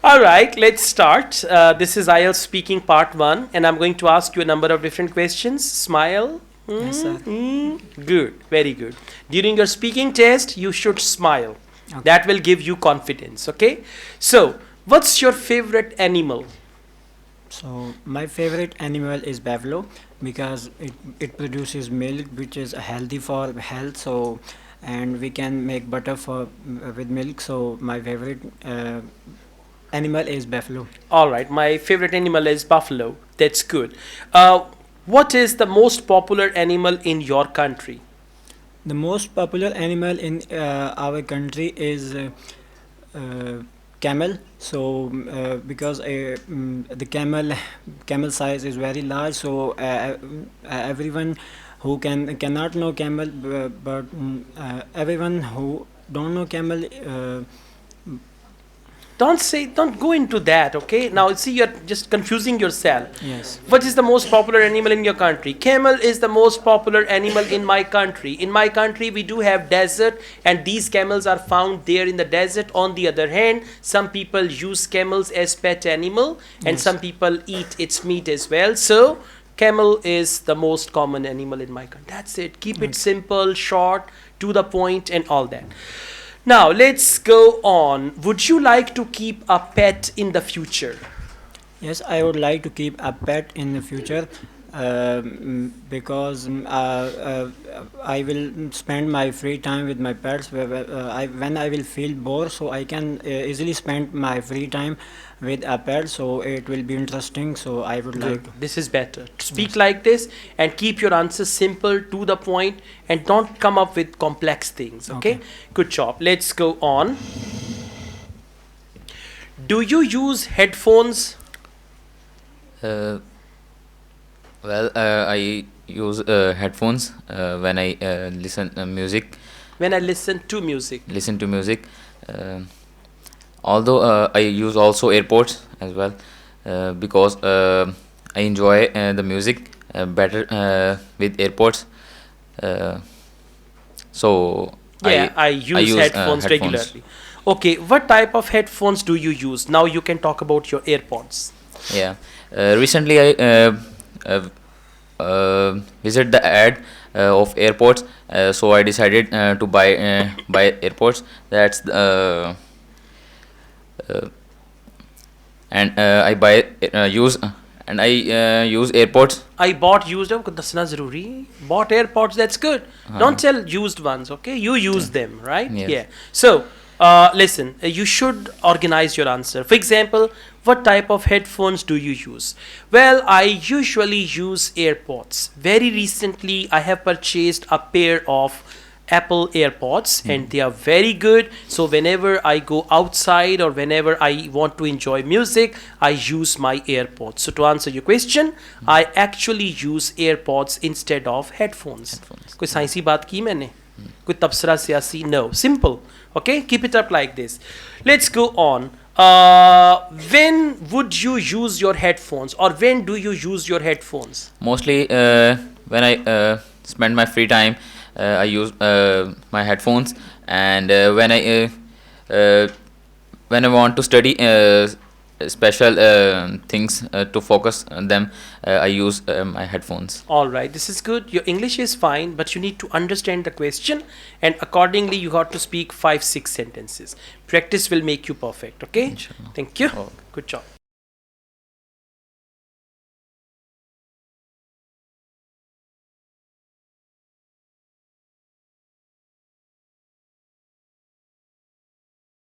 All right, let's start. This is IELTS speaking part 1, and I'm going to ask you a number of different questions. Smile. Yes, sir. Good, very good. During your speaking test, you should smile. Okay. That will give you confidence, okay? So, what's your favorite animal? So my favorite animal is buffalo because it produces milk which is healthy for health. So and we can make butter for with milk. So my favorite animal is buffalo. All right, my favorite animal is buffalo. That's good. What is the most popular animal in your country? The most popular animal in our country is uh, camel. So because the camel size is very large, so everyone who cannot know camel, but everyone who don't know camel. Don't go into that, okay? Now, see, you're just confusing yourself. Yes. What is the most popular animal in your country? Camel is the most popular animal in my country. In my country, we do have desert, and these camels are found there in the desert. On the other hand, some people use camels as pet animal, and Yes. some people eat its meat as well. So, camel is the most common animal in my country. That's it. Keep it simple, short, to the point, and all that. Now, let's go on. Would you like to keep a pet in the future? Yes, I would like to keep a pet in the future because I will spend my free time with my pets when I will feel bored, so I can easily spend my free time with a pet, so it will be interesting. So I would like Good. to. This is better. Speak Yes. like this and keep your answers simple, to the point, and don't come up with complex things. Okay? Okay. Good job. Let's go on. Do you use headphones? Uh, I use headphones when I listen music. When I listen to music. Listen to music. Although I use also AirPods as well because I enjoy the music better with AirPods. Uh, so Yeah, I use use headphones headphones. regularly. Okay, what type of headphones do you use? Now you can talk about your AirPods. Yeah. Recently I visited the ad of AirPods, so I decided to buy AirPods. That's uh, and I buy use and I use AirPods. I bought used them. Dasna zaruri. Bought AirPods. That's good. Don't sell used ones. Okay, you use them, right? Yes. Yeah. So, listen. You should organize your answer. For example, what type of headphones do you use? Well, I usually use AirPods. Very recently, I have purchased a pair of Apple AirPods, and they are very good. So whenever I go outside or whenever I want to enjoy music, I use my AirPods. So to answer your question, I actually use AirPods instead of headphones. Headphones. कोई साइंसी बात की मैंने कोई तबसरा सियासी? No, simple. Okay, keep it up like this. Let's go on. When would you use your headphones, or when do you use your headphones? Mostly when I spend my free time, I use my headphones, and uh, when I want to study special things to focus on them, I use my headphones. All right, this is good. Your English is fine, but you need to understand the question, and accordingly, you got to speak 5, 6 sentences. Practice will make you perfect. Okay? Inshallah. Thank you. Okay. Good job.